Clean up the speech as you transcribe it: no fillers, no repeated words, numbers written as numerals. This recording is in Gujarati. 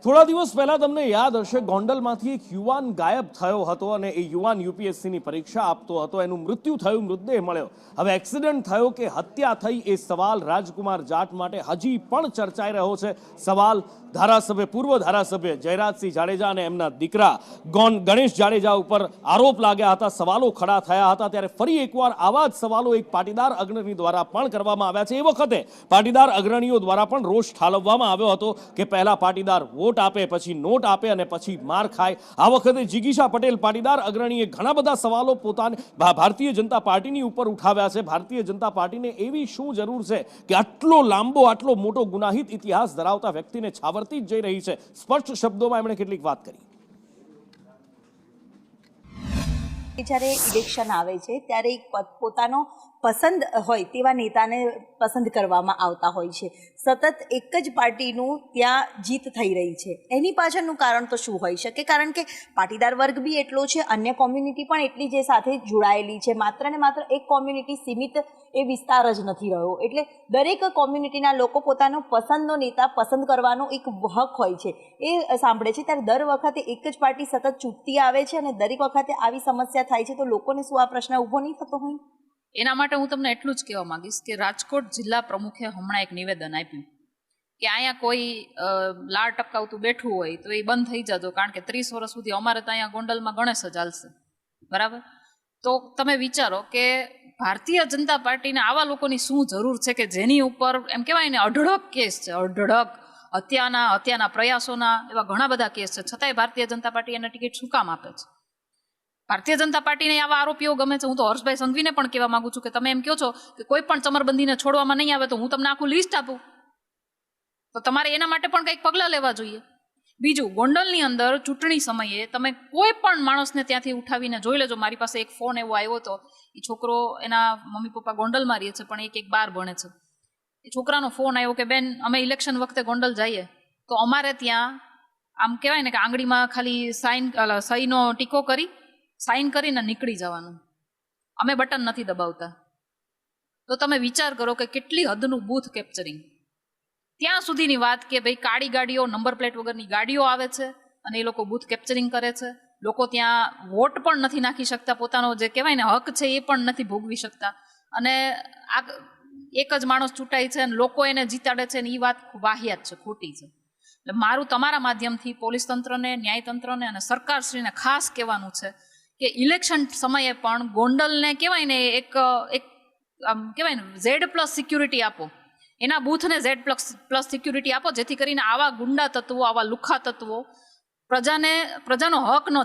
થોડા દિવસ પહેલા તમને યાદ હશે ગોંડલમાંથી એક યુવાન ગાયબ થયો હતો અને એ યુવાન યુપીએસસીની પરીક્ષા આપતો હતો, એનું મૃત્યુ થયું, મૃતદેહ મળ્યો. હવે એક્સિડન્ટ થયો કે હત્યા થઈ એ સવાલ રાજકુમાર જાટ માટે હજી પણ ચર્ચાઈ રહ્યો છે. સવાલ ધારાસભ્ય, પૂર્વ ધારાસભ્ય જયરાજસિંહ જાડેજા અને એમના દીકરા ગણેશ જાડેજા ઉપર આરોપ લાગ્યા હતા, સવાલો ખડા થયા હતા. ત્યારે ફરી એકવાર આવા જ સવાલો એક પાટીદાર અગ્રણી દ્વારા પણ કરવામાં આવ્યા છે. એ વખતે પાટીદાર અગ્રણીઓ દ્વારા પણ રોષ ઠાલવવામાં આવ્યો હતો કે પહેલા પાટીદાર વોટ આપે, પછી નોટ આપે અને પછી માર ખાય. આ વખતે જિગીશા પટેલ પાટીદાર અગ્રણીએ ઘણા બધા સવાલો પોતાની ભારતીય જનતા પાર્ટીની ઉપર ઉઠાવ્યા છે. ભારતીય જનતા પાર્ટીને એવી શું જરૂર છે કે આટલો લાંબો, આટલો મોટો ગુનાહિત ઇતિહાસ ધરાવતા વ્યક્તિને છાવરતી જ જઈ રહી છે? સ્પષ્ટ શબ્દોમાં એમણે કેટલીક વાત કરી. જ્યારે ઇલેક્શન આવે છે ત્યારે એક પોતાનો પસંદ હોય તેવા નેતાને પસંદ કરવામાં આવતા હોય છે. સતત એક જ પાર્ટીનું ત્યાં જીત થઈ રહી છે. એની પાછળનું કારણ તો શું હોઈ શકે? કારણ કે પાટીદાર વર્ગ બી એટલો છે, અન્ય કોમ્યુનિટી પણ એટલી જે સાથે જોડાયેલી છે. માત્ર ને માત્ર એક કોમ્યુનિટી સીમિત એ વિસ્તાર જ નથી રહ્યો. એટલે દરેક કોમ્યુનિટીના લોકો પોતાનો પસંદનો નેતા પસંદ કરવાનો એક હક હોય છે, એ સાંભળે છે. ત્યારે દર વખતે એક જ પાર્ટી સતત ચૂંટતી આવે છે અને દરેક વખતે આવી સમસ્યા થાય છે, તો લોકોને શું આ પ્રશ્ન ઊભો નહીં થતો હોય? એના માટે હું તમને એટલું જ કહેવા માંગીશ કે રાજકોટ જિલ્લા પ્રમુખે હમણાં એક નિવેદન આપ્યું કે અહીંયા કોઈ લાળ ટપકાવતું બેઠું હોય તો એ બંધ થઈ જજો, કારણ કે 30 વર્ષ સુધી અમારે તો અહીંયા ગોંડલમાં ગણેશ જ હાલશે. બરાબર? તો તમે વિચારો કે ભારતીય જનતા પાર્ટીને આવા લોકોની શું જરૂર છે કે જેની ઉપર એમ કહેવાય ને અઢળક કેસ છે, અઢળક હત્યાના પ્રયાસોના એવા ઘણા બધા કેસ છે, છતાંય ભારતીય જનતા પાર્ટી એને ટિકિટ શું કામ આપે છે? ભારતીય જનતા પાર્ટીને આવા આરોપીઓ ગમે છે. હું તો હર્ષભાઈ સંઘવીને પણ કહેવા માંગુ છું કે તમે એમ કહો છો કે કોઈ પણ ચમરબંધીને છોડવામાં નહીં આવે તો હું તમને આખું લિસ્ટ આપું, તો તમારે એના માટે પણ કંઈક પગલાં લેવા જોઈએ. બીજું, ગોંડલની અંદર ચૂંટણી સમયે તમે કોઈ પણ માણસને ત્યાંથી ઉઠાવીને જોઈ લેજો. મારી પાસે એક ફોન એવો આવ્યો હતો, એ છોકરો, એના મમ્મી પપ્પા ગોંડલમાં રહે છે પણ એક બહાર ભણે છે. એ છોકરાનો ફોન આવ્યો કે બેન, અમે ઇલેક્શન વખતે ગોંડલ જઈએ તો અમારે ત્યાં આમ કહેવાય ને કે આંગળીમાં ખાલી સહીનો ટીકો કરી સાઇન કરીને નીકળી જવાનું, અમે બટન નથી દબાવતા. તો તમે વિચાર કરો કે કેટલી હદનું બૂથ કેપ્ચરિંગ. ત્યાં સુધીની વાત કે ભાઈ કાળી ગાડીઓ, નંબર પ્લેટ વગરની ગાડીઓ આવે છે અને એ લોકો બૂથ કેપ્ચરિંગ કરે છે. લોકો ત્યાં વોટ પણ નથી નાખી શકતા, પોતાનો જે કહેવાય ને હક છે એ પણ નથી ભોગવી શકતા. અને આ એક જ માણસ ચૂંટાય છે અને લોકો એને જીતાડે છે ને એ વાત વાહિયાત છે, ખોટી છે. એટલે મારું તમારા માધ્યમથી પોલીસ તંત્રને, ન્યાયતંત્રને અને સરકારશ્રીને ખાસ કહેવાનું છે કે ઇલેક્શન સમયે પણ ગોંડલને કહેવાય ને એક કહેવાય ને Z+ સિક્યુરિટી આપો, એના બૂથને Z+ સિક્યુરિટી આપો, જેથી કરીને આવા ગુંડા તત્વો, આવા લુખ્ખા તત્વો પ્રજાનો હક ન